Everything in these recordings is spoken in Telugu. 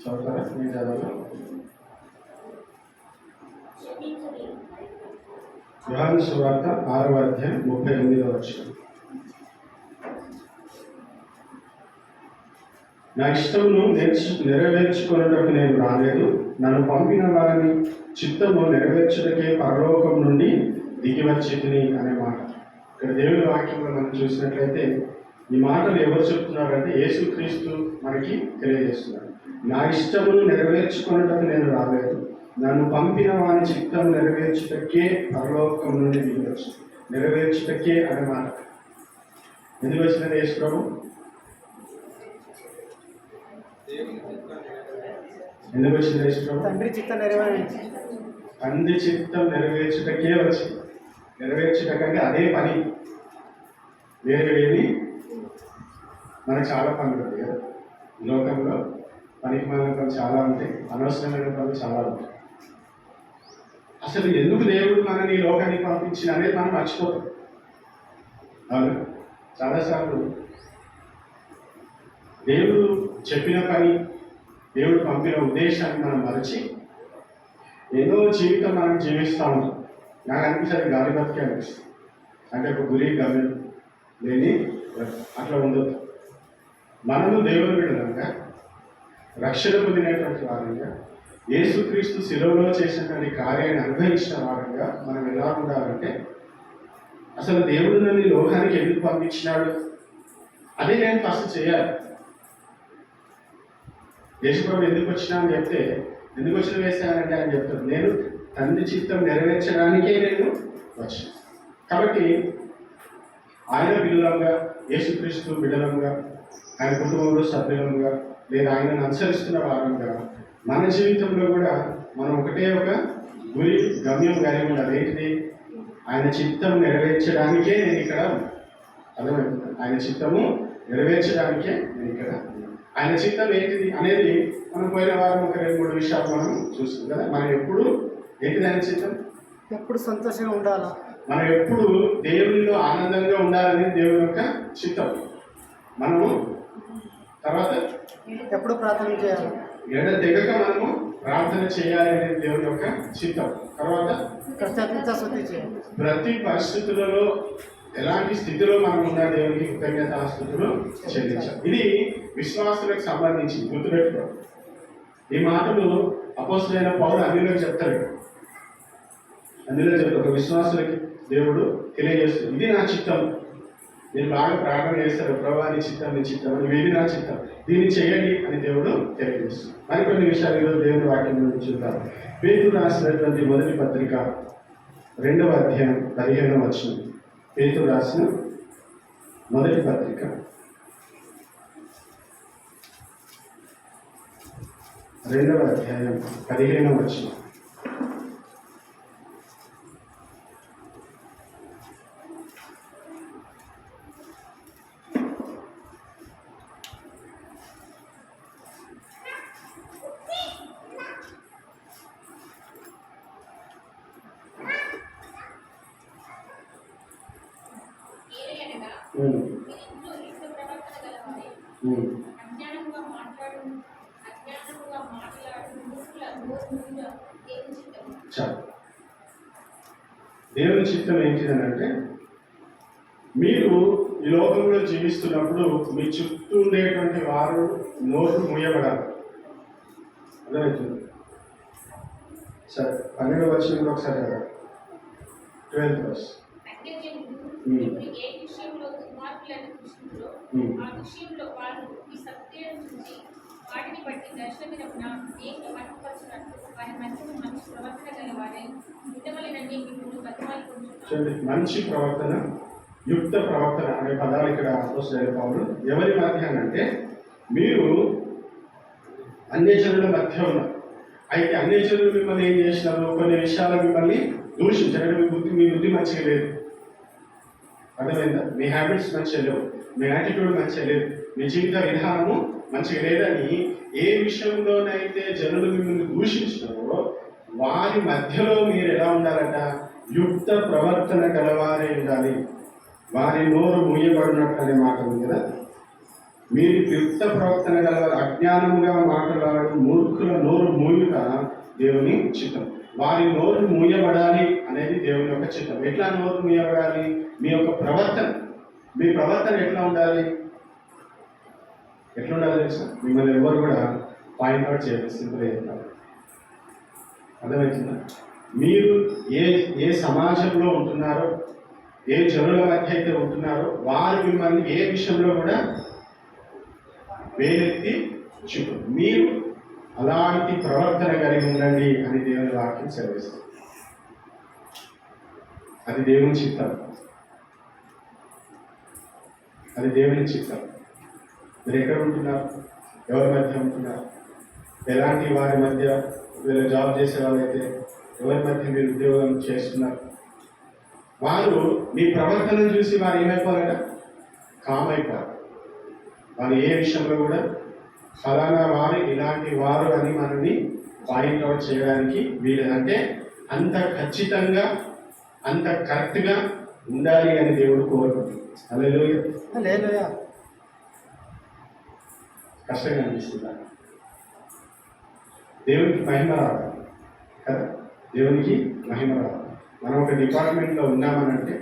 చదువుతారా? నేను చదవాలి. యోహాను సువార్త 6వ అధ్యాయం 38వ వచనం. నా ఇష్టమును నెరవేర్చుకున్నటకు నేను రాలేదు, నన్ను పంపిన వారిని చిత్తము నెరవేర్చుటకే పరలోకం నుండి దిగి వచ్చింది అనే మాట. ఇక్కడ దేవుని వాక్యంలో మనం చూసినట్లయితే ఈ మాటలు ఎవరు చెప్తున్నారంటే యేసుక్రీస్తు మనకి తెలియజేస్తున్నారు. నా ఇష్టమును నెరవేర్చుకున్నటకు నేను రాలేదు, నన్ను పంపిన వారి చిత్తం నెరవేర్చుటకే పరలోకం నుండి దిగి వచ్చింది. నెరవేర్చుటకే అనే మాట ఎందుకు వచ్చినది? యేసు ప్రభు ఎందుకు వచ్చింది? యేసు ప్రభు తండ్రి చిత్తం నెరవేర్చుటకే వచ్చింది. నెరవేర్చుటకంటే అదే పని, వేరే ఏమి. మనకు చాలా పనులు ఉంటాయి కదా లోకంలో. పనికి మాలిన పనులు చాలా ఉంటాయి, అనవసరమైన పనులు చాలా ఉంటాయి. అసలు ఎందుకు దేవుడు మనని లోకానికి పంపించిన అనేది మనం మర్చిపోతాం. అవును, చాలాసార్లు దేవుడు చెప్పిన పని, దేవుడు పంపిన ఉద్దేశాన్ని మనం మరచి ఏదో జీవితం మనం జీవిస్తూ ఉంటాం. నాకు అనిపిస్తుంది గాలి బతికే అనిపిస్తుంది. అంటే ఒక గురి గమ్యం లేని అట్లా ఉండదు. మనము దేవుని బిడ్డలంగా రక్షణ పొందినటువంటి వారంగా యేసుక్రీస్తు శిలువలో చేసినటువంటి కార్యాన్ని అనుభవించిన వారంగా మనం ఎలా ఉండాలంటే, అసలు దేవుడు నన్ను లోకానికి ఎందుకు పంపించినాడు అదే నేను ఫస్ట్ చేయాలి. యేసుప్రభు ఎందుకు వచ్చినా అని చెప్తే, ఎందుకు వచ్చిన వేస్తానంటే ఆయన చెప్తాడు, నేను తండ్రి చిత్తం నెరవేర్చడానికే నేను వచ్చాను. కాబట్టి ఆయన బిడ్డలంగా, యేసుక్రీస్తు బిడ్డలంగా, ఆయన కుటుంబంలో సభ్యులంగా, లేదా ఆయనను అనుసరిస్తున్న వారంగా మన జీవితంలో కూడా మనం ఒకటే ఒక గురి గమ్యం కలిగి ఉండాలి. ఏంటిది? ఆయన చిత్తం నెరవేర్చడానికే నేను ఇక్కడ అర్థమవుతుంది. ఆయన చిత్తము నెరవేర్చడానికే నేను ఇక్కడ. ఆయన చిత్తం ఏంటిది అనేది మనం పోయిన వారం ఒక 2-3 విషయాలు మనం చూస్తాం కదా. మనం ఎప్పుడు ఏంటిది ఆయన చిత్తం? ఎప్పుడు సంతోషంగా ఉండాలా, మనం ఎప్పుడు దేవునిలో ఆనందంగా ఉండాలనేది దేవుని యొక్క చిత్తం. మనము తర్వాత ఎప్పుడు ప్రార్థన చేయాలి, తెగక మనము ప్రార్థన చేయాలి అనేది దేవుని యొక్క చిత్తం. తర్వాత కృతజ్ఞతాస్తుతి చేయాలి. ప్రతి పరిస్థితులలో ఎలాంటి స్థితిలో మనం ఉన్న దేవునికి కృతజ్ఞతాస్తుతులు చెల్లించాలి. ఇది విశ్వాసులకు సంబంధించి గుర్తుపెట్టుకో. ఈ మాటలు అపోస్తలుడైన పౌలు అందులో చెప్తాడు. ఒక విశ్వాసులకి దేవుడు తెలియజేస్తుంది, ఇది నా చిత్తం. నేను బాగా ప్రార్థన చేస్తారు, ప్రభా నీ చిత్తం, నీ చిత్తం, ఇది నా చిత్తం, దీన్ని చేయండి అని దేవుడు తెలియజేస్తుంది. మరికొన్ని విషయాలు ఈరోజు దేవుని వాక్యం నుంచి చూద్దాం. పేతురు రాసినటువంటి మొదటి పత్రిక 2వ అధ్యాయం 15వ వచనం. పేతురు రాసిన మొదటి పత్రిక 2వ అధ్యాయం 15వ వచనం. దేవుని చిత్తం ఏంటిదని అంటే, మీరు ఈ లోకంలో జీవిస్తున్నప్పుడు మీ చుట్టూ ఉండేటువంటి వారు నోరు మూయబడాలి. అర్థమవుతుంది? సరే, 12వ వచనం ఒకసారి కదా, 12th verse. మంచి ప్రవర్తన, యుక్త ప్రవర్తన అనే పదాలు ఇక్కడ అపోస్తలుడైన పౌలు ఎవరి మధ్య అంటే, మీరు అన్యజనుల మధ్య ఉన్నారు. అయితే అన్యజనులు మిమ్మల్ని ఏం చేసినారు? కొన్ని విషయాలు మిమ్మల్ని దూషించారు. మీ బుద్ధి మంచిగా లేదు, అర్థమైందా? మీ హ్యాబిట్స్ మంచిగా లేవు, మీ యాటిట్యూడ్ మంచిగా లేదు, మీ జీవిత విధానము మంచిగా లేదని ఏ విషయంలోనైతే జనులు మిమ్మల్ని దూషించినారో వారి మధ్యలో మీరు ఎలా ఉండాలట? యుక్త ప్రవర్తన గలవారే ఉండాలి. వారి నోరు మూయబడినట్టు అనే మాట ఉంది కదా. మీరు యుక్త ప్రవర్తన గల అజ్ఞానముగా మాట్లాడు మూర్ఖుల నోరు మూయుట దేవుని చిత్తం. వారి నోరు మూయబడాలి అనేది దేవుని యొక్క చిత్తం. ఎట్లా నోరు మూయబడాలి? మీ యొక్క ప్రవర్తన, మీ ప్రవర్తన ఎట్లా ఉండాలి? ఎట్లా ఉండాలి తెలుసా? మిమ్మల్ని ఎవరు కూడా పాయింట్అవుట్ చేయాలి. సింపుల్ చెప్తారు, అర్థమవుతుందా? మీరు ఏ సమాజంలో ఉంటున్నారో, ఏ జనుల మధ్య అయితే ఉంటున్నారో, వారు మిమ్మల్ని ఏ విషయంలో కూడా వేలెత్తి చూపు. మీరు అలాంటి ప్రవర్తన కలిగి ఉండండి అని దేవుని వాక్యం సెలవిస్తుంది. అది దేవుని చిత్తం, అది దేవుని చిత్తం. మీరు ఎక్కడ ఉంటున్నారు? ఎవరి మధ్య ఉంటున్నారు? ఎలాంటి వారి మధ్య? వీళ్ళ జాబ్ చేసే వాళ్ళైతే ఎవరి మధ్య మీరు ఉద్యోగం చేస్తున్నారు? వారు మీ ప్రవర్తనను చూసి వారు ఏమైపోవాలట? కామైపోవాలి. వారు ఏ విషయంలో కూడా ఫలానా వారు ఇలాంటి వారు అని మనల్ని పాయింట్అవుట్ చేయడానికి వీలేదంటే అంత ఖచ్చితంగా, అంత కరెక్ట్గా ఉండాలి అని దేవుడు కోరుకుంటుంది. హల్లెలూయా. కష్టంగా అనిపిస్తుందా? దేవునికి మహిమ రావాలి కదా, దేవునికి మహిమ రావాలి. మనం ఒక డిపార్ట్మెంట్లో ఉన్నామనంటే,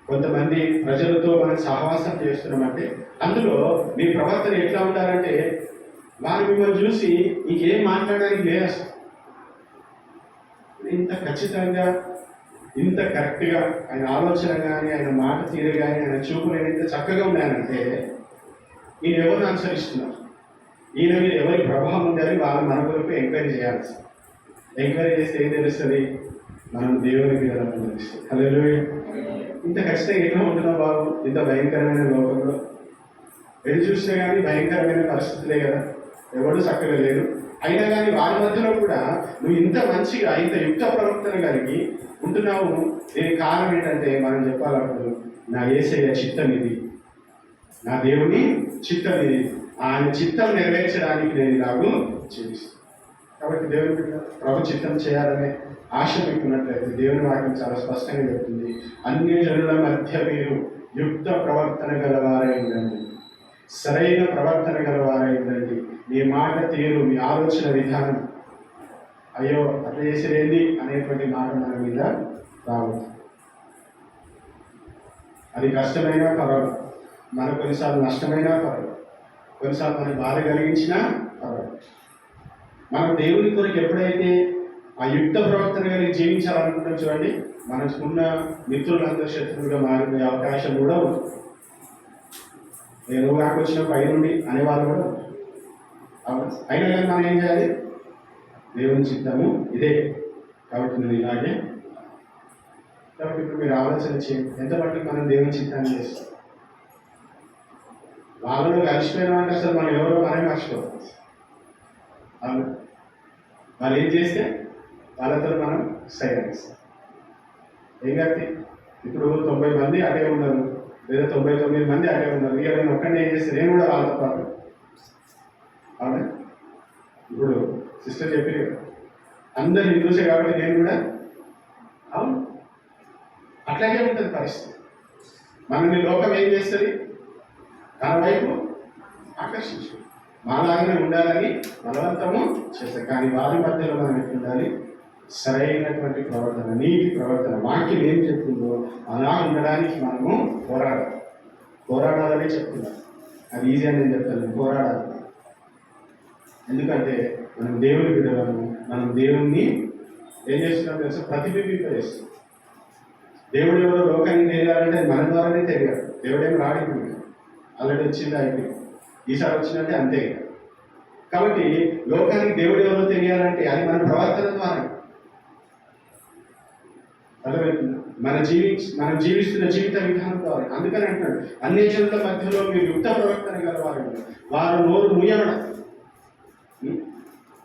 కొంతమంది ప్రజలతో మనం సహవాసం చేస్తున్నామంటే, అందులో మీ ప్రవర్తన ఎట్లా ఉండాలంటే వారు మిమ్మల్ని చూసి ఇంకేం మాట్లాడడానికి లేదు అసలు. ఇంత ఖచ్చితంగా, ఇంత కరెక్ట్గా ఆయన ఆలోచన కానీ, ఆయన మాట తీరు కానీ, ఆయన చూపులు ఎంత చక్కగా ఉన్నాయంటే ఈయన ఎవరిని అనుసరిస్తున్నారు, ఈయన మీద ఎవరి ప్రభావం ఉండాలి, వాళ్ళు మన కొరకు ఎంక్వైరీ చేయాలి. ఎంక్వైరీ చేస్తే ఏం తెలుస్తుంది? మనం దేవుని మీద తెలుస్తుంది. హల్లెలూయా. ఇంత ఖచ్చితంగా ఎట్లా ఉంటున్నావు బాబు? ఇంత భయంకరమైన లోకంలో ఎటు చూసినా కానీ భయంకరమైన పరిస్థితులే కదా, ఎవరు చక్కగా లేరు. అయినా కానీ వారి మధ్యలో కూడా నువ్వు ఇంత మంచిగా, ఇంత యుక్త ప్రవర్తన కలిగి ఉంటున్నావు. దీనికి కారణం ఏంటంటే మనం చెప్పాలప్పుడు, నా యేసయ్య చిత్తం ఇది, నా దేవుని చిత్తం ఇది, ఆయన చిత్తం నెరవేర్చడానికి నేను ఇలాగూ జీవిస్తాను. కాబట్టి దేవుని ప్రభు చిత్తం చేయాలనే ఆశ మీకున్నట్లయితే దేవుని వాక్యం చాలా స్పష్టంగా చెప్తుంది. అన్య జనుల మధ్య మీరు యుక్త ప్రవర్తన గలవారై ఉండండి, సరైన ప్రవర్తన గలవారై ఉండండి. మీ మాట తీరు, మీ ఆలోచన విధానం, అయ్యో అట్లా చేసేది అనేటువంటి మాట మన మీద రావద్దు. అది కష్టమైనా పర్వాలేదు, మనకు కొన్నిసార్లు నష్టమైనా పర్వాలేదు, కొన్నిసార్లు మనకు బాధ కలిగించినా పర్వాలేదు. మనం దేవుని కొరకు ఎప్పుడైతే ఆ యుక్త ప్రవర్తన కలిగి జీవించాలనుకుంటాం చూడండి, మనకున్న మిత్రులందరూ శత్రువులుగా మారే అవకాశం కూడా ఉంది. నేను నాకు వచ్చిన పైనుండి అనేవాళ్ళు కూడా ఉంది. అయినా కానీ మనం ఏం చేయాలి? దేవుని చిత్తము ఇదే కాబట్టి నేను ఇలాగే. కాబట్టి ఇప్పుడు మీరు ఆలోచన చేయండి, ఎంత మట్టుకు మనం దేవుని చిత్తాన్ని చేస్తాం. వాళ్ళలో కలిసిపోయినామంటే అసలు మనం ఎవరో మనమే మర్చిపోతాం. వాళ్ళు ఏం చేస్తే వాళ్ళతో మనం సైలెన్స్తాం. ఏం కాదు, ఇప్పుడు 90 మంది అటే ఉన్నారు, లేదా 99 మంది అటే ఉన్నారు. ఇక నేను ఒక్కడిని ఏం చేస్తే నేను కూడా వాళ్ళతో పాటు. అవునా? ఇప్పుడు సిస్టర్ చెప్పి అందరు హిందూసే కాబట్టి నేను కూడా, అవును, అట్లాగే ఉంటుంది పరిస్థితి. మనల్ని లోకం ఏం చేస్తుంది? తన వైపు ఆకర్షించు, మాలాగానే ఉండాలని బలవంతము చేస్తారు. కానీ వారి మధ్యలో మనం ఎట్లుండాలి? సరైనటువంటి ప్రవర్తన, నీటి ప్రవర్తన, వాక్యం ఏం చెప్తుందో అలా ఉండడానికి మనము పోరాడాలని చెప్తున్నాం. అది ఈజీ అని నేను చెప్తాను, పోరాడాలి. ఎందుకంటే మనం దేవుని బిడ్డలను, మనం దేవుణ్ణి ఏం చేస్తున్నాం తెలుసా? ప్రతిబింబింపజేస్తున్నాం. దేవుడు ఎవరో లోకానికి తెలియాలంటే మన ద్వారానే తెలియాలి. దేవుడేం రాడిపోయింది, ఆల్రెడీ వచ్చింది, అయిపోయింది. ఈసారి వచ్చిందంటే అంతే. కాబట్టి లోకానికి దేవుడు ఎవరో తెలియాలంటే అది మన ప్రవర్తన ద్వారా. అర్థమవుతుంది? మనం జీవిస్తున్న జీవిత విధానం ద్వారా. అందుకని అంటున్నాడు, అన్ని జనుల మధ్యలో మీరు యుక్త ప్రవర్తన గలవారు, వారు నోరు ముయ్యబడ.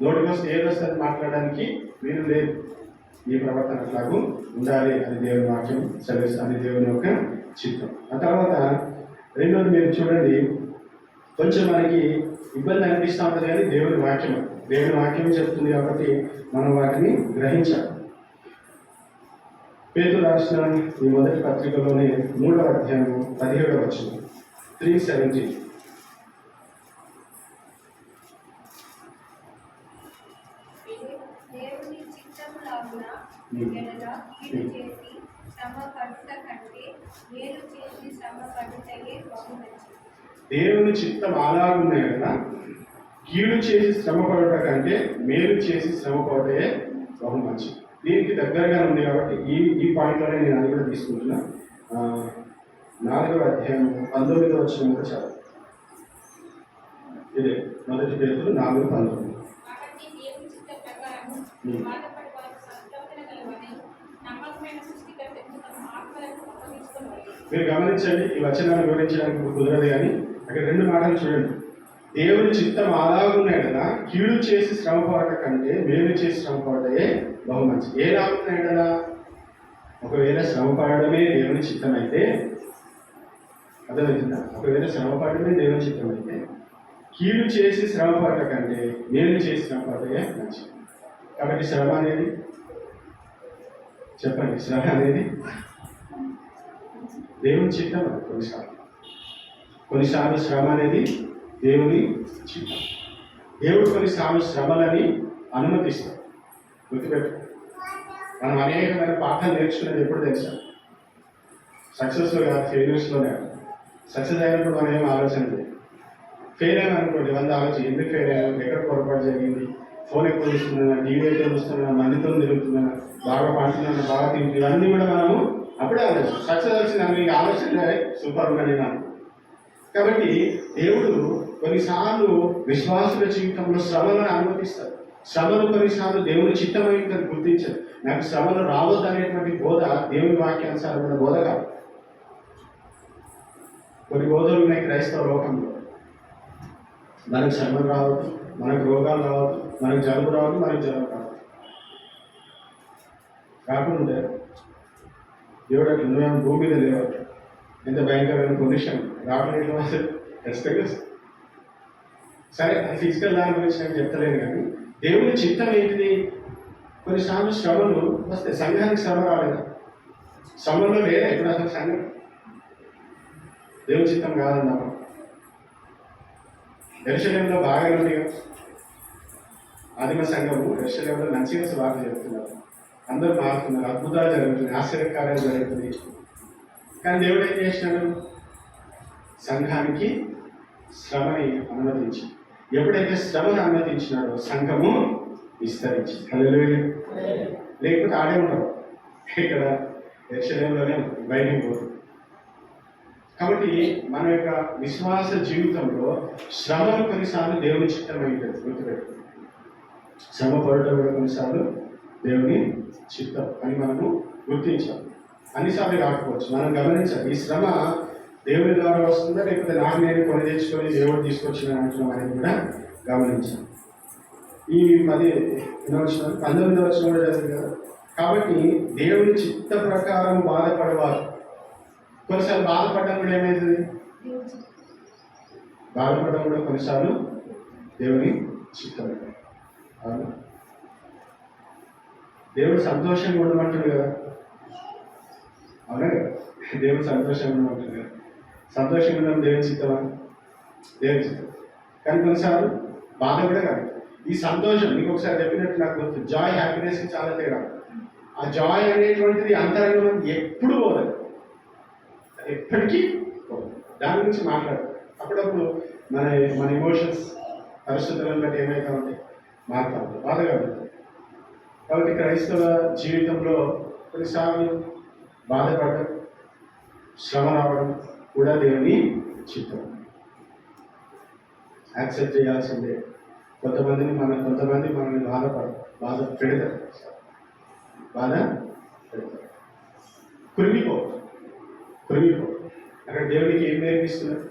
నోటికి వస్తే ఏదొస్తుంది మాట్లాడడానికి వీలు లేదు. ఈ ప్రవర్తన అట్లాగూ ఉండాలి అని దేవుని వాక్యం సెలవిస్తుంది. అది దేవుని యొక్క చిత్తం. ఆ తర్వాత రెండోది మీరు చూడండి, కొంచెం మనకి ఇబ్బంది అనిపిస్తూ ఉంటుంది కానీ దేవుని వాక్యం చెప్తుంది కాబట్టి మనం వాటిని గ్రహించాలి. పేతురు రాసిన ఈ మొదటి పత్రికలోనే 3వ అధ్యాయం 17వ వచనం, 3:17. అలాగున్న ఎడల కీడు చేసి శ్రమ పడుట కంటే మేలు చేసి శ్రమ పడుటయే బహు మంచిది. దేవుని చిత్తం అలాగున్నాయి కదా, కీడు చేసి శ్రమ పడట కంటే మేలు చేసి శ్రమ పడటే బహు మంచిది. దీనికి దగ్గరగా ఉంది కాబట్టి ఈ పాయింట్లోనే నేను అది కూడా తీసుకుంటున్నా. 4వ అధ్యాయం 19వ వచనం కూడా చదువు. ఇదే 1 పేతురు 4:19. కాబట్టి దేవుని చిత్త ప్రకారము బాధపడే వారు సంతోషణ కలవని నమ్మకమైన సృష్టికర్తకు తమ ఆత్మలను అప్పగించుకోవాలి. మీరు గమనించండి, ఈ వచనాన్ని వివరించడానికి కుదరదు కానీ అక్కడ 2 మాటలు చూడండి. దేవుని చిత్తం అలాగున్నాయి కదా, కీడు చేసి శ్రమ పడట కంటే మేలు చేసి శ్రమ పడటే బహు మంచిది. ఏ లాగున్నాయి కదా, ఒకవేళ శ్రమ పడడమే దేవుని చిత్తం అయితే, అర్థమవుతుందా? ఒకవేళ శ్రమ పడడమే దేవుని చిత్తం అయితే కీడు చేసి శ్రమ పడట కంటే మేలు చేసి శ్రమ పడటే మంచిది. కాబట్టి శ్రమ అనేది, చెప్పండి, శ్రమ అనేది దేవుని చిత్తం. కొన్నిసార్లు శ్రమ అనేది దేవుని చిత్తం. దేవుడు కొన్నిసార్లు శ్రమలని అనుమతిస్తాడు. గుర్తుపెట్టు, మనం అనేకమైన పాఠాలు నేర్చుకునేది ఎప్పుడు తెలుసా? సక్సెస్లో కాదు, ఫెయిల్యూర్స్లోనే. సక్సెస్ అయినప్పుడు మనం ఏం ఆలోచన లేదు. ఫెయిల్ అయినా అనుకోండి, 100 ఆలోచన. ఎందుకు ఫెయిల్ అయ్యాను, ఎక్కడ పొరపాటు జరిగింది, ఫోన్ ఎక్కువ చూస్తున్నాను, టీవీ ఎక్కువ చూస్తున్నాను, మందితో తిరుగుతున్నాను, బాగా పంటున్నాను, బాగా తింటున్నాను, ఇవన్నీ కూడా మనము అప్పుడే ఆలోచన. సక్సెస్ వచ్చిందని మీకు ఆలోచన సూపర్గా నేను. కాబట్టి దేవుడు కొన్నిసార్లు విశ్వాసుల జీవితంలో శ్రమలను అనుమతిస్తాడు. శ్రమలు కొన్నిసార్లు దేవుని చిత్తమైందని గుర్తించదు. నాకు శ్రమలు రావద్దు అనేటువంటి బోధ దేవుని వాక్యానుసారమైన బోధ కాదు. కొన్ని బోధలు ఉన్నాయి క్రైస్తవ లోకంలో. మనకు శ్రమలు రావద్దు, మనకు రోగాలు రావద్దు, మనకు జలుబు రావద్దు, మనకు జ్వరం రావద్దు. కాకుండా దేవుడు అట్లా నువ్వేమో భూమి మీద లేవద్దు. ఎంత భయంకరమైన పొజిషన్ రావడం ఖచ్చితంగా. సరే, అది ఫిజికల్ దాని గురించి నేను చెప్తలేను కానీ దేవుని చిత్తం ఏంటిది? కొన్నిసార్లు శ్రమలు వస్తే సంఘానికి శ్రమ రాలేదా? శ్రమలో లేదా ఎప్పుడు అసలు సంఘం? దేవుని చిత్తం కాదన్నామా? యెరూషలేములో బాగా ఉంది కదా, ఆదిమ సంఘము యెరూషలేములో మంచిగా స్వార్థ చెప్తున్నారు, అందరూ మారుతున్నారు, అద్భుతాలు జరుగుతున్నాయి, ఆశ్చర్యకార్యాలు జరుగుతుంది. కానీ దేవుడు ఏం చేసినాడు? సంఘానికి శ్రమని అనుమతించి, ఎప్పుడైతే శ్రమను అనుమతించినాడో సంఘము విస్తరించి. హల్లెలూయా. లేకపోతే ఆడే ఉండవు, ఇక్కడ యెరూషలేములోనే బయటికి పోతుంది. కాబట్టి మన యొక్క విశ్వాస జీవితంలో శ్రమలు కొన్నిసార్లు దేవుని చిత్తమైంది. గుర్తుపెట్టు, శ్రమ పడటం కూడా కొన్నిసార్లు దేవుని చిత్తం అని మనము గుర్తించాలి. అన్నిసార్లు కాకపోవచ్చు, మనం గమనించాలి. ఈ శ్రమ దేవుని ద్వారా వస్తుందా, లేకపోతే నాకు నేను కొని తెచ్చుకొని దేవుడు తీసుకొచ్చిన అంటున్నాం అనేది కూడా గమనించాలి. ఈ 19వ వచనం కూడా చదివింది కదా. కాబట్టి దేవుని చిత్త ప్రకారం బాధపడేవారు. కొన్నిసార్లు బాధపడడం కూడా ఏమైతుంది? బాధపడడం కూడా కొన్నిసార్లు దేవుని చిత్తం. అవును, దేవుడు సంతోషంగా ఉండమంటుంది కదా. అవునా కదా? దేవుడు సంతోషంగా ఉండమంటుంది కదా. సంతోషంగా ఉండడం దేవుని చిత్తమా? దేవుని చిత్తం. కానీ కొన్నిసార్లు బాధ కూడా కాదు. ఈ సంతోషం మీకు ఒకసారి చెప్పినట్టు నాకు గుర్తు, జాయ్ హ్యాపీనెస్ చాలా తేడా. ఆ జాయ్ అనేటువంటిది అంతరంగం ఎప్పుడు పోదు, ఎప్పటికీ పోదు. దాని గురించి మాట్లాడు. అప్పుడప్పుడు మన ఎమోషన్స్ పరిస్థితులను బట్టి ఏమైతే ఉంటాయి, మారుతా ఉంటాయి, బాధగా ఉంటుంది. కాబట్టి క్రైస్తవ జీవితంలో కొన్నిసార్లు బాధపడడం, శ్రమ రావడం కూడా దేవుని చిత్తం. యాక్సెప్ట్ చేయాల్సిందే. కొంతమంది మనల్ని బాధ పెడతారు. కురిమిపో అక్కడ దేవునికి ఏం నేర్పిస్తున్నారు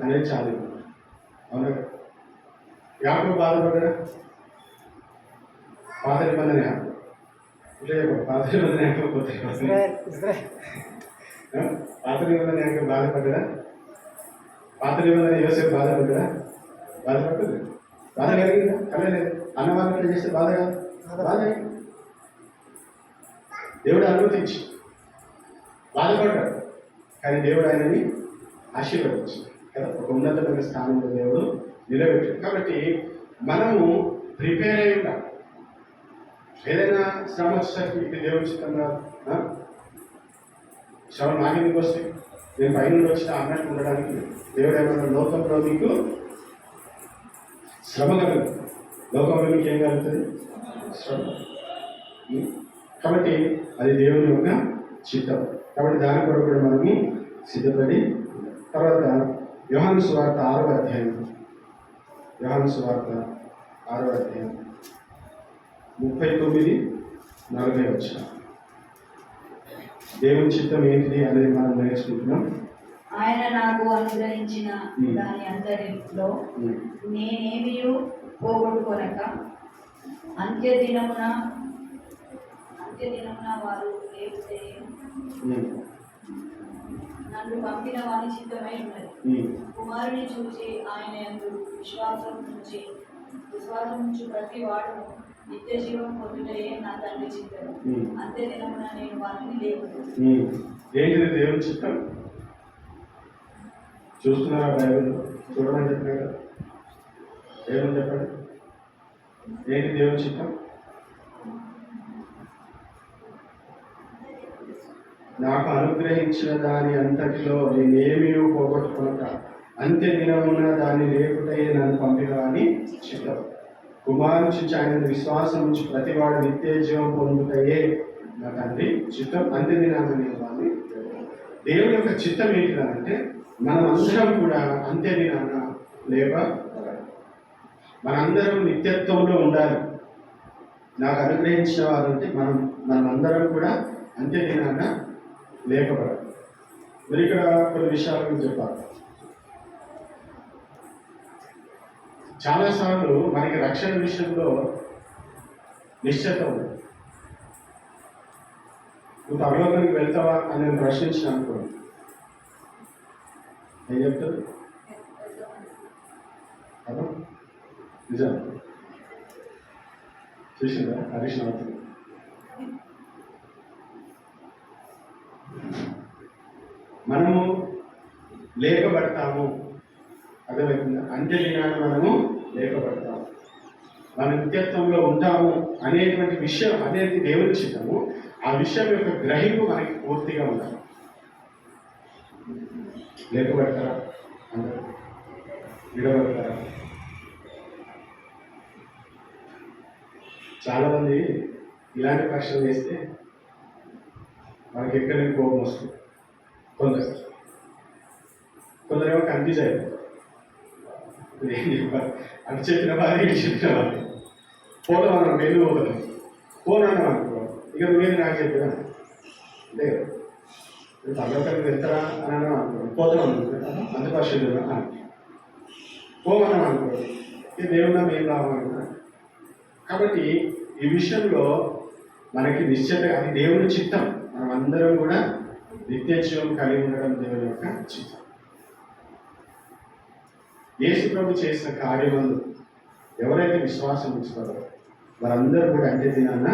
అనేది చాలా. అవునా? యాకోబు బాధపడ్డా? పాత నిబంధన యాకోబు. పాత నిబంధన యాకోబు బాధపడ్డా? పాత నిబంధన యోసేపు బాధపడ్డా? బాధపడలేదు. బాధ కలిగిందా? కలగలేదు. అన్నవాళ్ళు చేస్తే బాధ కాదు, బాధ. దేవుడు అనుమతించి బాధపడ్డాడు, కానీ దేవుడు ఆయనని ఆశీర్వదించి కదా, ఒక ఉన్నతమైన స్థానంలో దేవుడు నిలబెట్టాడు. కాబట్టి మనము ప్రిపేర్ అయి ఉండాలి. ఏదైనా శ్రమ వచ్చేసరికి ఇది దేవుని చిత్తం కాదు. శ్రమ నాకెందుకు వస్తాయి, నేను పైన వచ్చిన అన్నట్టు ఉండడానికి దేవుడు ఏమన్నా లోకంలో మీకు శ్రమ కలుగుతుంది. లోకంలో మీకు ఏం కలుగుతుంది? శ్రమ. కాబట్టి అది దేవుని యొక్క చిత్తం. కాబట్టి దాని కొరకు కూడా మనము సిద్ధపడి తర్వాత యోహాను సువార్త 6వ అధ్యాయం, యోహాను సువార్త 6వ అధ్యాయం 39-40 వచ్చిన దేవుని చిత్తం ఏంటిది అనేది మనం నేర్చుకుంటున్నాం. ఆయన నాకు అనుగ్రహించిన దాని అంతటిలో నేనేమీ పోగొట్టుకొనక అంత్యదినమున వారు లేకపోతే నన్ను పంపిన వారి చిత్తమై ఉన్నది. కుమారుని చూసి ఆయన యందు విశ్వాసం నుంచి ప్రతి వాడు నిత్య జీవం పొందుటయే నా తండ్రి చిత్తం. అంత్యదినమున నేను వారిని లేపుతాను. ఏంటిది దేవుని చిత్తం? చూస్తున్నారా బైబిల్? చూడమని చెప్పినారు కదా, ఏమని చెప్పండి? ఏంటి దేవుని చిత్తం? నాకు అనుగ్రహించిన దాని అంతటిలో నేనేమీ పోగొట్టుకున్నాక అంత్య దినమున దాన్ని లేకుంటే నన్ను పంపిన అని చిత్తం. కుమారుని నుంచి ఆయన విశ్వాసం నుంచి ప్రతివాడు నిత్య జీవం పొందుతాయే నా తండ్రి చిత్తం. అంత్య దినాన్ని వాడిని దేవుని యొక్క చిత్తం ఏంటిదంటే మనం అందరం కూడా అంత్య దినాన మనందరం నిత్యత్వంలో ఉండాలి. నాకు అనుగ్రహించిన వారు అంటే మనమందరం కూడా అంత్య దినాన లేపబడాలి. మరి ఇక్కడ కొన్ని విషయాల గురించి చెప్పాలి. చాలాసార్లు మనకి రక్షణ విషయంలో నిశ్చయత ఉంది. నువ్వు పరలోకానికి వెళ్తావా అని నేను ప్రశ్నించిన అనుకోండి, ఏం చెప్తారు? అదా నిజం చూసిందా హరీష్ అవుతుంది. మనము లేపబడతాము, అర్థమవుతుందా? అంత్య దినాన మనము లేపబడతాము, మన నిత్యత్వంలో ఉంటాము అనేటువంటి విషయం అనేది దేవుని చిత్తము. ఆ విషయం యొక్క గ్రహింపు మనకి పూర్తిగా ఉండాలి. లేపబడతారా? అందరూ విడబడతారా? చాలామంది ఇలాంటి ప్రశ్నలు వేస్తే మనకి ఎక్కడ కోపం వస్తుంది. కొందరేమో కన్ఫ్యూజ్ అయిపోతారు. ఏం చెప్పాలి, అది చెప్పిన వారు ఇది చెప్పిన వారు పోతాం మనం వెళ్ళిపోతాం. ఫోన్ అన్నాం అనుకో, ఇక నువ్వేది నాకు చెప్పినా అంటే పర్లోకానికి వెళ్తారా అని అన్నాం అనుకో, పోతాం అనుకో, అంత పరిశుద్ధులు పోమన్నాం అనుకో, ఇక దేవుడా మేము రావాలన్నా. కాబట్టి ఈ విషయంలో మనకి నిశ్చయత, అది దేవుని చిత్తం. మనం అందరం కూడా నిత్య జీవం కలిగి ఉండడం దేవుని యొక్క చిత్తం. యేసు ప్రభు చేసిన కార్యములు ఎవరైతే విశ్వాసం ఉంచుతారో వారందరూ కూడా అంత్య దినాన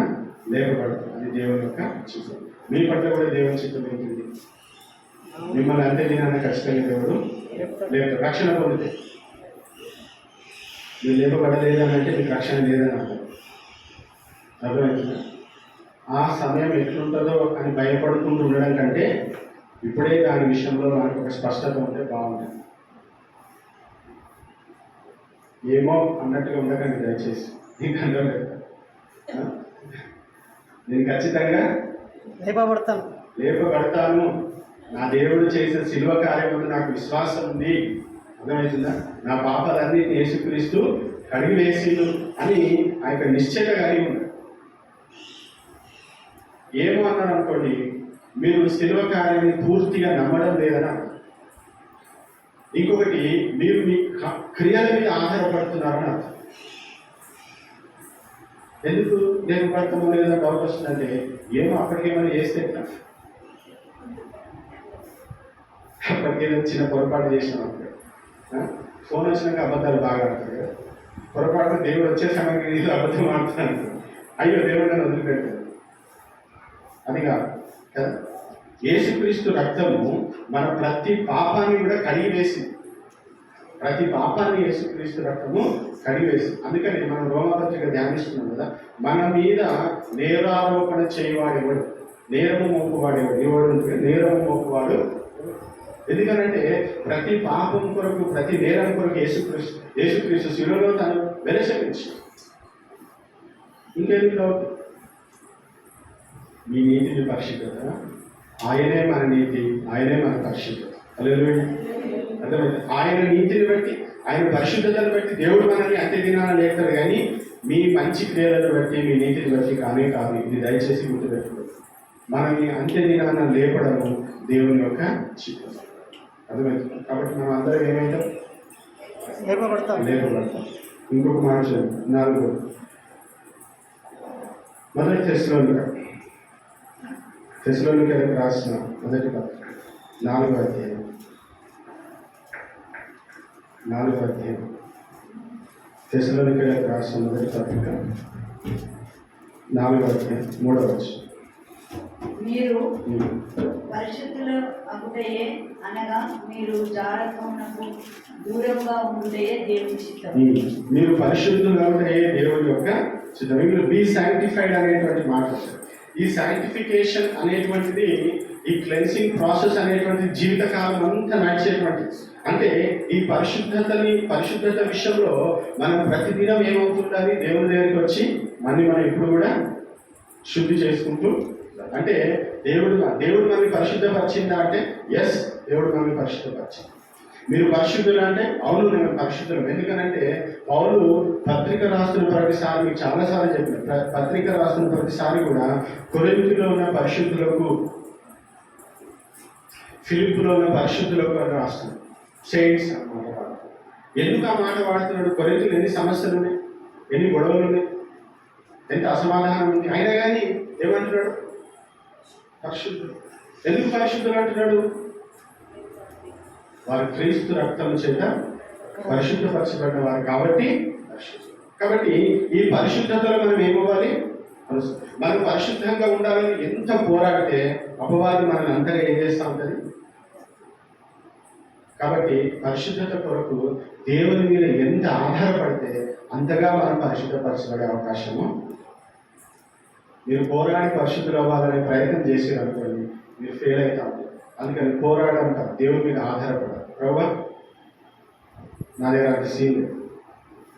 లేపబడతారు. అది దేవుని యొక్క చిత్తం. మీ పట్ల కూడా దేవుని చిత్తం ఏంటిది? మిమ్మల్ని అంత్య దినాన ఖచ్చితంగా దేవుడు లేపుతాడు. రక్షణ పొందితే మీరు లేపబడలేదని అంటే మీకు రక్షణ లేదని అంటారు. అర్థమవుతుందా? ఆ సమయం ఎట్లుంటుందో అని భయపడుకుంటూ ఉండడం కంటే ఇప్పుడే దాని విషయంలో మనకు ఒక స్పష్టత ఉంటే బాగుంటుంది. ఏమో అన్నట్టుగా ఉండకండి దయచేసి. నీకు అందరూ నేను ఖచ్చితంగా లేపబడతాను. నా దేవుడు చేసిన శిలువ కార్యములు నాకు విశ్వాసం ఉంది. అర్థమవుతుందా? నా పాపాలన్నీ యేసుక్రీస్తు కడిగి వేసిండు అని ఆ యొక్క నిశ్చయత కలిగి ఉన్నాడు. ఏమో అన్నాడు అనుకోండి, మీరు శిలువ కార్యాన్ని పూర్తిగా నమ్మడం లేదని. ఇంకొకటి, మీరు మీ క్రియల మీద ఆధారపడుతున్నారని అర్థం. ఎందుకు నేను పడతామో లేదా డౌట్ వస్తుందంటే, ఏమో అప్పటికేమైనా చేస్తే అప్పటికేదో చిన్న పొరపాటు చేసినాం అంటే ఫోన్ వచ్చినాక అబద్ధాలు బాగా ఆడతారు కదా. పొరపాటు దేవుడు వచ్చే సమయానికి నేను అబద్ధం ఆడుతున్నాను, అయ్యో దేవుడు నన్ను వదిలిపెట్టాడు. అది కాదు కదా. యేసుక్రీస్తు రక్తము మన ప్రతి పాపాన్ని కూడా కడిగి వేసింది. ప్రతి పాపాన్ని యేసుక్రీస్తు రక్తము కడివేసి. అందుకని మనం రోమపత్రిక ధ్యానిస్తున్నాం కదా, మన మీద నేరారోపణ చేయవాడేవాడు, నేరము మోపువాడేవాడు ఎవడు ఉంటుంది? నేరము మోపువాడు. ఎందుకనంటే ప్రతి పాపం కొరకు, ప్రతి నేరం కొరకు యేసుక్రీస్తు శిలువలో తను వెలసరించి. ఇంకెందుకు అవుతుంది? మీ నీతిని పరిశుద్ధత, ఆయనే మన నీతి, ఆయనే మన పరిశుద్ధత. హల్లెలూయా. అర్థమైంది? ఆయన నీతిని బట్టి, ఆయన పరిశుద్ధతను బట్టి దేవుడు మనల్ని అంత్య దినాన లేపుతాడు, కానీ మీ మంచి క్రియలను బట్టి, మీ నీతిని బట్టి కానే కాదు. ఇది దయచేసి గుర్తుపెట్టుకోండి. మనల్ని అంత్య దినాన లేపడము దేవుని యొక్క చిత్తం. అర్థమవుతుంది? కాబట్టి మనం అందరం ఏమైతాం? లేపబడతాం. ఇంకొక మాట చూడండి, 4 మొదటి తెస్సలోనికైలకు రాసిన మొదటి పత్రిక 4వ అధ్యాయం తెస్సలోనికైలకు రాసిన మొదటి పత్రిక 4వ అధ్యాయం 3వ వచనం. మీరు పరిశుద్ధులు అగుటయే, అనగా మీరు జారత్వమునకు దూరంగా ఉండుటయే దేవుని చిత్తం. మీరు పరిశుద్ధులుగా ఉంటయే దేవుని యొక్క చిత్తం. ఇందులో బీ శాంక్టిఫైడ్ అనేటువంటి మాట. ఈ శాంక్టిఫికేషన్ అనేటువంటిది, ఈ క్లెన్సింగ్ ప్రాసెస్ అనేటువంటి జీవితకాలం అంతా నడిచేటువంటిది. అంటే ఈ పరిశుద్ధత విషయంలో మనం ప్రతిదినం ఏమవుతుండాలి? దేవుని దగ్గరికి వచ్చి మనం ఇప్పుడు కూడా శుద్ధి చేసుకుంటూ, అంటే దేవుడు మనల్ని పరిశుద్ధపరిచిందా అంటే ఎస్, దేవుడు మనల్ని పరిశుద్ధపరిచింది. మీరు పరిశుద్ధులు అంటే అవును, నేను పరిశుద్ధులు. ఎందుకనంటే పౌలు పత్రిక రాస్తున్న ప్రతిసారి, మీకు చాలాసార్లు చెప్పిన, పత్రిక రాస్తున్న ప్రతిసారి కూడా కొరింథీలో ఉన్న పరిశుద్ధులకు, ఫిలిప్పులో ఉన్న పరిశుద్ధులకు అని రాస్తున్నాడు. సెయింట్స్ అన్నమాట. ఎందుకు ఆ మాట వాడుతున్నాడు? కొరింథీలో ఎన్ని సమస్యలు ఉన్నాయి, ఎన్ని గొడవలు ఉన్నాయి, ఎంత అసమాధానం ఉంది, అయినా కానీ ఏమంటున్నాడు? పరిశుద్ధులు. ఎందుకు పరిశుద్ధులు అంటున్నాడు? వారు క్రీస్తు రక్తం చేత పరిశుద్ధపరచబడిన వారు కాబట్టి పరిశుద్ధులు. కాబట్టి ఈ పరిశుద్ధతలో మనం ఏమవ్వాలి? మనం పరిశుద్ధంగా ఉండాలని ఎంత పోరాడితే అపవాది మనల్ని అంతగా ఏం చేస్తూ ఉంటుంది. కాబట్టి పరిశుద్ధత కొరకు దేవుని మీద ఎంత ఆధారపడితే అంతగా మనం పరిశుద్ధపరచబడే అవకాశము. మీరు పోరాడి పరిశుద్ధులు అవ్వాలనే ప్రయత్నం చేసేదనుకోండి, మీరు ఫెయిల్ అవుతా ఉంటారు. అందుకని పోరాడడం కాదు, దేవుని మీద ఆధారపడాలి. ప్రభువా, నా దగ్గర అంత సీన్ లేదు,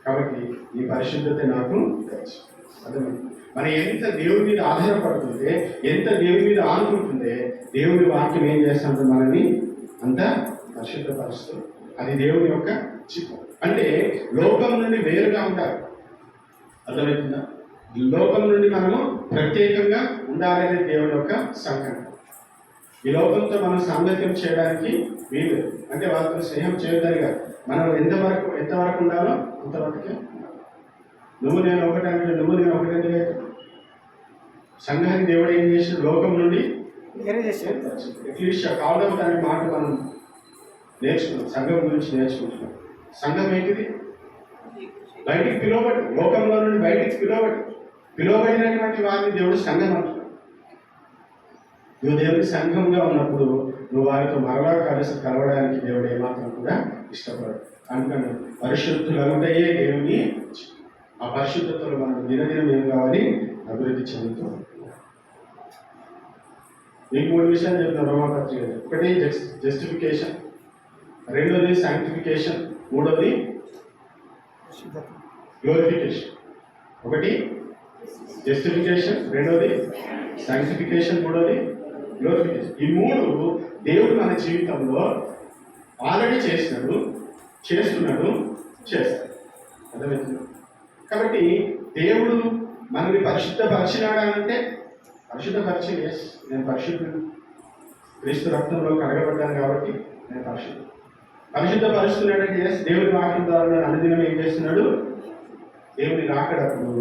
కాబట్టి ఈ పరిశుద్ధత నాకు తెలుసు. అర్థమైంది? మనం ఎంత దేవుని మీద ఆధారపడుతుంటే, ఎంత దేవుని మీద ఆనుకుంటుంటే, దేవుని వాక్యం ఏం చేస్తుంటే మనల్ని అంత పరిశుద్ధపరుస్తూ, అది దేవుని యొక్క చిత్తం. అంటే లోకం నుండి వేరుగా ఉంటారు. అర్థమవుతుందా? లోకం నుండి మనము ప్రత్యేకంగా ఉండాలనే దేవుని యొక్క సంకల్పం. ఈ లోకంతో మనం సాంగత్యం చేయడానికి వీలు, అంటే వాళ్ళతో స్నేహం చేయొద్దని కాదు, మనం ఎంతవరకు ఉండాలో అంతవరకే. నువ్వు నేను ఒకటే సంఘాన్ని దేవుడు ఏం చేసిన లోకం నుండి అట్లీస్ట్ కావడం అనే మాట మనం నేర్చుకున్నాం. సంఘం గురించి నేర్చుకుంటున్నాం. సంఘం ఏంటిది? బయటికి పిలువబడి, లోకంలో నుండి బయటికి పిలువబడినటువంటి వారిని దేవుడు సంఘం అంటున్నాడు. నువ్వు దేవుడి సంఘంగా ఉన్నప్పుడు నువ్వు వారితో మరలా కలవడానికి దేవుడు ఏమాత్రం కూడా ఇష్టపడదు. అందుకని పరిశుద్ధులు అవుతాయే దేవుని. ఆ పరిశుద్ధతలో మనం దినదినం ఏం కావాలి? అభివృద్ధి చెందుతూ. మీకు 3 విషయాలు చెప్తున్నాను రోమపత్రిక. ఒకటి జస్టిఫికేషన్, రెండోది శాంక్టిఫికేషన్, మూడోది గ్లోరిఫికేషన్. ఒకటి జస్టిఫికేషన్, రెండోది శాంక్టిఫికేషన్, మూడోది గ్లోరిఫికేషన్. ఈ 3 దేవుడు మన జీవితంలో ఆల్రెడీ చేస్తున్నాడు, చేస్తాడు. అర్థమవుతుంది? కాబట్టి దేవుడు మనల్ని పరిశుద్ధపరిచినాడా అంటే, పరిశుద్ధపరిచి ఎస్, నేను పరిశుద్ధుడు, క్రీస్తు రక్తంలో కడగబడ్డాను కాబట్టి నేను పరిశుద్ధపరుస్తున్నాడంటే ఎస్, దేవుడి వాక్యం ద్వారా నేను అనుదినం ఏం చేస్తున్నాడు? దేవుని రాకడప్పుడు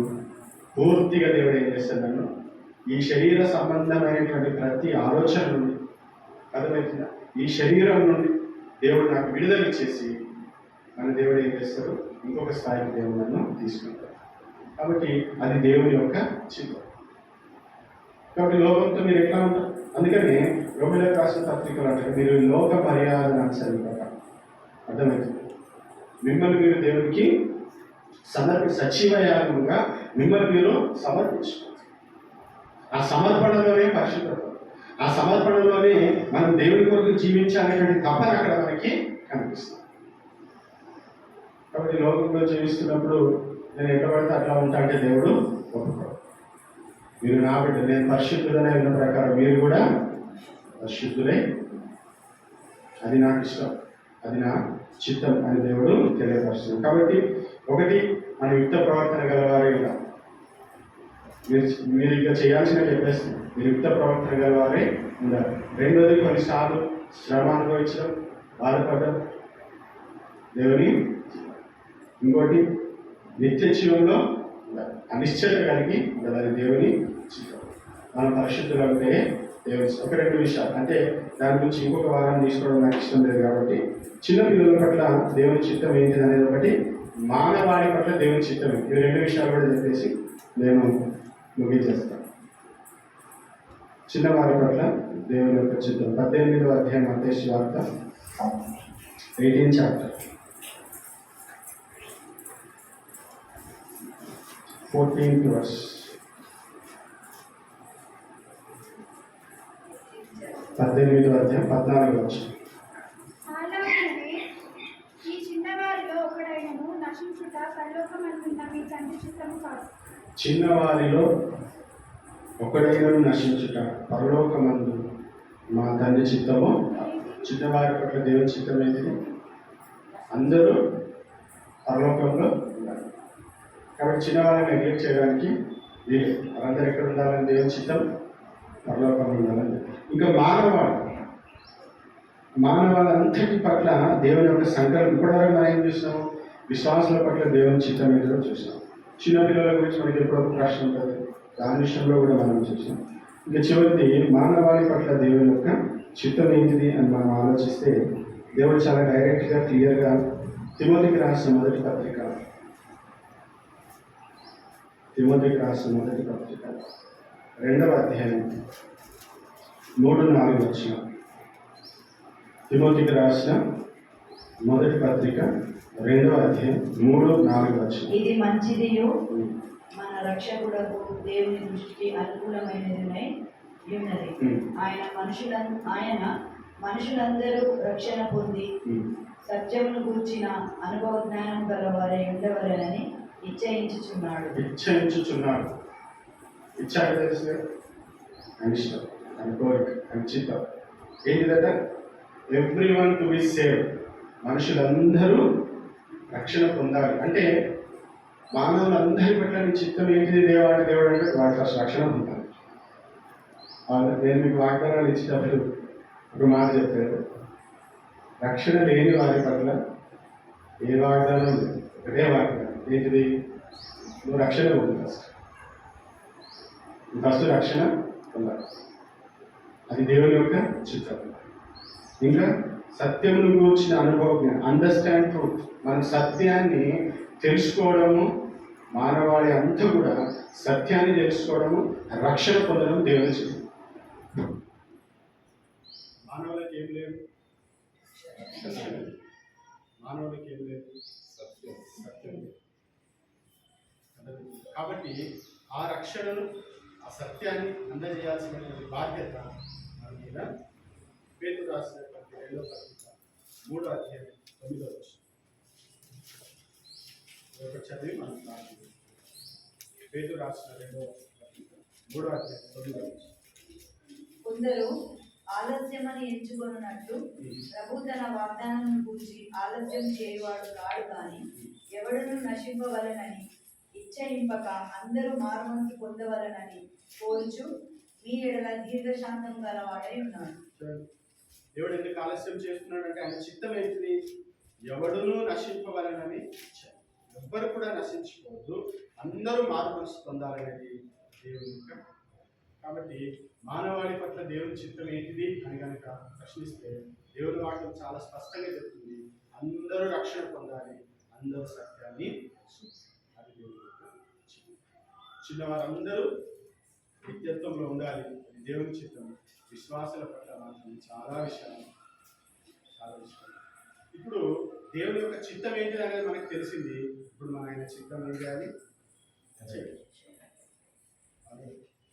పూర్తిగా దేవుడు ఏం చేస్తున్నాడు? ఈ శరీర సంబంధమైనటువంటి ప్రతి ఆలోచన నుండి, అర్థమవుతుందా? ఈ శరీరం నుండి దేవుడు నాకు విడుదల ఇచ్చేసి మన దేవుడు ఏం చేస్తాడు? ఇంకొక స్థాయికి దేవుడు నన్ను తీసుకుంటాడు. కాబట్టి అది దేవుని యొక్క చిత్తం. కాబట్టి లోకంతో మీరు ఎట్లా ఉంటారు? అందుకని రోమిలకు రాసిన పత్రికలు అంటారు, మీరు లోక మర్యాదను అనుసరింపక. అర్థమవుతుంది? మిమ్మల్ని మీరు దేవునికి సజీవయాగంగా మిమ్మల్ని మీరు సమర్పించుకోవాలి. ఆ సమర్పణలోనే పరిశుద్ధత, ఆ సమర్పణలోనే మనం దేవుని కొరకు జీవించాలనేటువంటి తపన అక్కడ మనకి కనిపిస్తుంది. కాబట్టి లోకంలో జీవిస్తున్నప్పుడు నేను ఎక్కడ పడితే అట్లా ఉంటా అంటే దేవుడు ఒప్పుకోడు. మీరు నా బిడ్డ, నేను పరిశుద్ధులనే ఉన్న ప్రకారం మీరు కూడా పరిశుద్ధులే, అది నాకు ఇష్టం, అది నా చిత్తం అని దేవుడు తెలియపరుస్తుంది. కాబట్టి ఒకటి, మన యుక్త ప్రవర్తన గలవారే ఉండాలి. మీరు ఇక చేయాల్సిన చెప్పేస్తుంది, మీరు యుక్త ప్రవర్తన గలవారే ఉండాలి. రెండోది, కొన్నిసార్లు శ్రమ అనుభవించడం, బాధపడడం దేవుని. ఇంకోటి, నిత్య జీవంలో అనిశ్చయత కలిగి ఉండాలి దేవుని చిత్తం. మనం పరిశుద్ధులు అంటే దేవుని. ఒక రెండు విషయాలు అంటే దాని గురించి ఇంకొక వారం తీసుకోవడం నాకు ఇష్టం లేదు కాబట్టి, చిన్న పిల్లల పట్ల దేవుని చిత్తం ఏంటిది అనేది ఒకటి, మానవాళి పట్ల దేవుని చిత్తం ఏంటి, ఈ రెండు విషయాలు కూడా చెప్పేసి నేను ముగించేస్తాను. చిన్నవారి పట్ల దేవుని యొక్క చిత్తం. 18వ అధ్యాయం మత్తయి సువార్త 18th chapter 14th verse. 18వ అధ్యాయం 14వ వచనం. అలాగనే ఈ చిన్నవారిలో ఒకడైనను నశించుట పరలోకమందున్న మీ తండ్రి చిత్తము కాదు. చిన్నవారిలో ఒకడైనను నశించుట పరలోకమందు మా తండ్రి చిత్తము. చిన్నవారి పట్ల దేవుని చిత్తం ఏంటిది? అందరూ పరలోకంలో ఉండాలి. కాబట్టి చిన్నవారిని నెగ్లెక్ట్ చేయడానికి వీలు. వాళ్ళందరూ ఎక్కడ ఉండాలని దేవుని చిత్తం? పరలోకంలో ఉండాలని. ఇంకా మానవాళ్ళంతటి పట్ల దేవుని యొక్క సంకల్పం. ఇప్పటివరకు మనం ఏం చూసినాము? విశ్వాసుల పట్ల దేవుని చిత్తం ఏంటో చూసినాం. చిన్నపిల్లల గురించి మనకి ఎప్పుడో ప్రశ్న ఉంటుంది, దాని విషయంలో కూడా మనం చూసినాం. ఇంకా చివరిది, మానవాళి పట్ల దేవుని యొక్క చిత్తం ఏంటిది అని మనం ఆలోచిస్తే, దేవుడు చాలా డైరెక్ట్గా క్లియర్గా తిమోతికి రాసిన మొదటి పత్రిక 2వ అధ్యాయం 3-4 వచనం. తిమోతికి రాసిన మొదటి పత్రిక 2వ అధ్యాయం 3-4 వచనం. ఇది మంచిదియు మన రక్షకుడకు దేవుని దృష్టికి అనుకూలమైనదినై ఉన్నది. ఆయన మనుషులందరూ రక్షణ పొంది సత్యమును గూర్చిన అనుభవ జ్ఞానం గలవారై ఉండవలనని ఇచ్ఛయించుచున్నాడు. ఇచ్చాక తెలుసు అనిష్టం, అనుకోరిక, అనిచితం. ఏంటిదట? Everyone to be save. మనుషులందరూ రక్షణ పొందాలి. అంటే మానవులందరి పట్ల నీ చిత్తం ఏంటిది దేవుడు అంటే వాడు ఫస్ట్ రక్షణ పొందాలి. నేను మీకు వాగ్దానాలు ఇచ్చినప్పుడు ఒక మాట చెప్పారు, రక్షణ లేని వారి పట్ల ఏ వాగ్దానం లేదు, ఒకటే వాగ్దానం. ఏంటిది? నువ్వు రక్షణ పొందు. ఫస్ట్ రక్షణ పొందాలి, అది దేవుని యొక్క చిత్తం. ఇంకా సత్యమును గూర్చిన అనుభవం, అండర్స్టాండ్ ట్రూత్. మన సత్యాన్ని తెలుసుకోవడము, మానవాళి అంతా కూడా సత్యాన్ని తెలుసుకోవడము, రక్షణ పొందడం దేవుని చిత్తం. మానవులకి ఏం లేదు, మానవులకి ఏం లేదు, సత్యం. కాబట్టి ఆ రక్షణను, ఆ సత్యాన్ని అందజేయాల్సినటువంటి బాధ్యత మన మీద. పేతురు రాసినటువంటి 2వ పత్రిక 3వ అధ్యాయం 9వ వచనం చదివి మనం ప్రార్థన. పేతురు రాసిన 2వ పత్రిక 3వ అధ్యాయం 9వ వచనం. కొందరు ఆలస్యమని ఎంచుకొనున్నట్లు ప్రభు తన వాగ్దానం గురించి ఆలస్యం చేయువాడు కాడు, కానీ ఎవడును నశింపవలనని ఇచ్చయింపక అందరూ మారుమనసు పొందవలనని కోరుచు మీ ఎడల దీర్ఘశాంతం గలవాడై ఉన్నాడు. దేవుడు ఎందుకు ఆలస్యం చేస్తున్నాడు అంటే ఆయన చిత్తం ఏంటిది? ఎవడును నశింపవలనని, ఎవ్వరు కూడా నశించుకోవద్దు, అందరూ మారుమనసు పొందాలనేది దేవుని యొక్క. కాబట్టి మానవాళి పట్ల దేవుని చిత్తం ఏంటిది అని కనుక ప్రశ్నిస్తే, దేవుని వాక్యం చాలా స్పష్టంగా చెప్తుంది, అందరూ రక్షణ పొందాలి, అందరూ సత్యాన్ని. అది దేవుని యొక్క చిత్తం. చిన్నవారందరూ నిత్యత్వంలో ఉండాలి, అది దేవుని చిత్తం. విశ్వాసాల పట్ల మాత్రం చాలా విషయాలు. ఇప్పుడు దేవుని యొక్క చిత్తం ఏంటి అనేది మనకు తెలిసింది. ఇప్పుడు మన ఆయన చిత్తం ఏం చేయాలి? చేయాలి.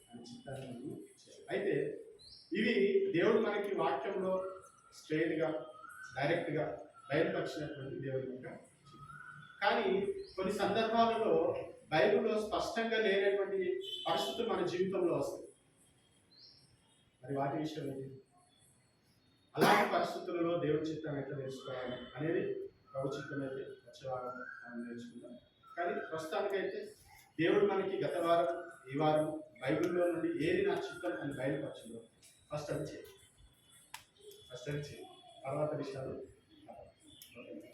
ఆయన చిత్తాన్ని మనం చేయాలి. అయితే ఇవి దేవుడు మనకి వాక్యంలో స్ట్రైట్గా డైరెక్ట్గా బయలుపరిచినటువంటి దేవుని యొక్క చిత్తం. కానీ కొన్ని సందర్భాలలో బైబిల్లో స్పష్టంగా లేనటువంటి పరిస్థితులు మన జీవితంలో వస్తాయి. మరి వాటి విషయం ఏంటి? అలాంటి పరిస్థితులలో దేవుడి చిత్తం ఎట్లా తెలుసుకోవాలి అనేది ప్రభు చిత్తం అయితే వచ్చే వారం మనం నేర్చుకుందాం. కానీ ప్రస్తుతానికైతే దేవుడు మనకి గత వారం ఈ వారం బైబిల్లో నుండి ఏది నా చిత్తం అని బయలుపరచిందో ఫస్ట్ అది చేయి, తర్వాత విషయాలు.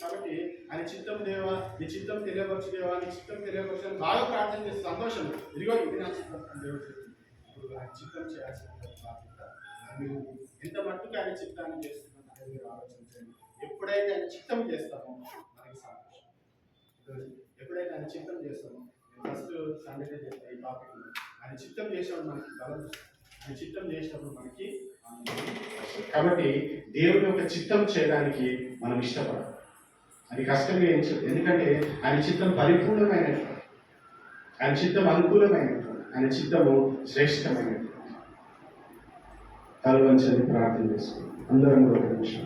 కాబట్టి ఆయన చిత్తం దేవా, నీ చిత్తం తెలియవచ్చు దేవా, నీ చిత్తం తెలియవచ్చు అని బాగా ప్రార్థన చేస్తే సంతోషం. ఇదిగో ఇది నా చిత్తం అని దేవుడు చెప్తుంది. ఇప్పుడు ఆయన చిత్తం చేయాల్సిన బాధ్యత మీరు ఎంత మట్టుకు ఆయన చిత్తాన్ని చేస్తున్నారో అనేది మీరు ఆలోచించండి. ఎప్పుడైతే ఆయన చిత్తం చేస్తామో మనకి సంతోషం. ఎప్పుడైతే ఆయన చిత్తం చేస్తామో, నేను ఫస్ట్ సండే చేస్తాను ఈ టాపిక్. ఆయన చిత్తం చేసినప్పుడు మనకి బలం, ఆయన చిత్తం చేసినప్పుడు మనకి కాబట్టి దేవుని యొక్క చిత్తం చేయడానికి మనం ఇష్టపడాలి. అది కష్టంగా ఏం చెప్పదు, ఎందుకంటే ఆయన చిత్తం పరిపూర్ణమైనటువంటి, ఆయన చిత్తం అనుకూలమైనటువంటి, ఆయన చిత్తము శ్రేష్టమైనటువంటి. తలవంచని ప్రార్థన చేసుకుంటాం అందరం కూడా ఒక నిమిషం.